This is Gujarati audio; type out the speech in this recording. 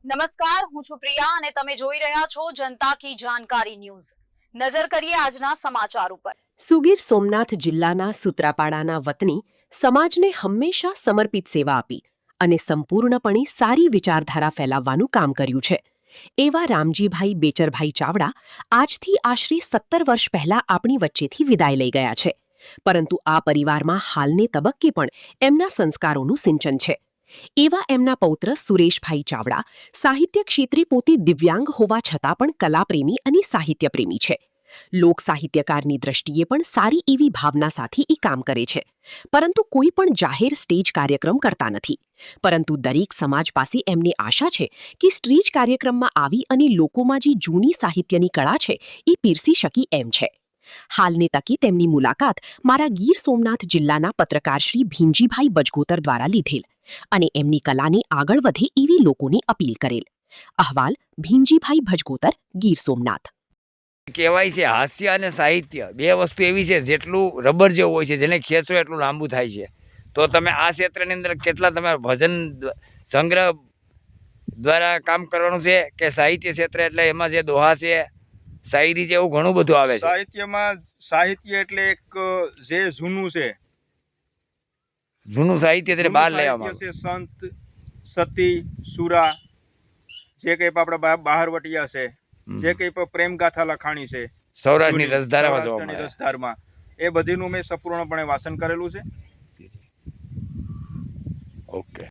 નમસ્કાર, હું છું પ્રિયા અને તમે જોઈ રહ્યા છો જનતા કી જાણકારી ન્યૂઝ। નજર કરીએ આજના સમાચાર ઉપર। સુગીર સોમનાથ જિલ્લાના સૂત્રાપાડાના વતની સમાજને હંમેશા સમર્પિત સેવા આપી અને સંપૂર્ણપણે સારી વિચારધારા ફેલાવવાનું કામ કર્યું છે। એવા રામજીભાઈ બેચરભાઈ ચાવડા આજથી આશરે 17 વર્ષ પહેલા આપણી વચ્ચેથી વિદાય લઈ ગયા છે, પરંતુ આ પરિવારમાં હાલને તબક્કે પણ એમના સંસ્કારોનું સિંચન છે। એવા એમના પૌત્ર સુરેશભાઈ ચાવડા સાહિત્ય ક્ષેત્રે પોતે દિવ્યાંગ હોવા છતાં પણ કલાપ્રેમી અને સાહિત્યપ્રેમી છે। લોક સાહિત્યકારની દ્રષ્ટિએ પણ સારી એવી ભાવના સાથે એ કામ કરે છે, પરંતુ કોઈ પણ જાહેર સ્ટેજ કાર્યક્રમ કરતા નથી। પરંતુ દરેક સમાજ પાસે એમની આશા છે કે સ્ટેજ કાર્યક્રમમાં આવી અને લોકોમાં જે જૂની સાહિત્યની કળા છે એ પીરસી શકી એમ છે। હાલની તકે તેમની મુલાકાત મારા ગીર સોમનાથ જિલ્લાના પત્રકાર શ્રી ભીમજીભાઈ બજગોતર દ્વારા લીધેલ અને એમની કલાને આગળ વધે એવી લોકોને અપીલ કરેલ। અહેવાલ ભીમજીભાઈ ભજગોતર, ગીર સોમનાથ। કહેવાય છે હાસ્ય અને સાહિત્ય બે વસ્તુ એવી છે જેટલું રબર જેવું હોય છે, જેને ખેંચો એટલું લાંબુ થાય છે। તો તમે આ ક્ષેત્રની અંદર કેટલા તમે ભજન સંગ્રહ દ્વારા કામ કરવાનું છે કે સાહિત્ય ક્ષેત્ર એટલે એમાં જે દોહા છે, શાયરી છે, એવું ઘણું બધું આવે છે। સાહિત્યમાં સાહિત્ય એટલે એક જે જૂનું છે, જૂનું સાહિત્ય એટલે બહાર સાહિત્ય લેવામાં છે, સંત સતી સુરા જે કંઈ આપણા બહારવટિયા છે, જે કંઈ પણ પ્રેમ ગાથા લખાણી છે સૌરાષ્ટ્રની જૂની, રસધારામાં જોવા સૌરાષ્ટ્રની મળે। રસધારમાં, એ બધીનું મેં સંપૂર્ણપણે વાંચન કરેલું છે। ઓકે।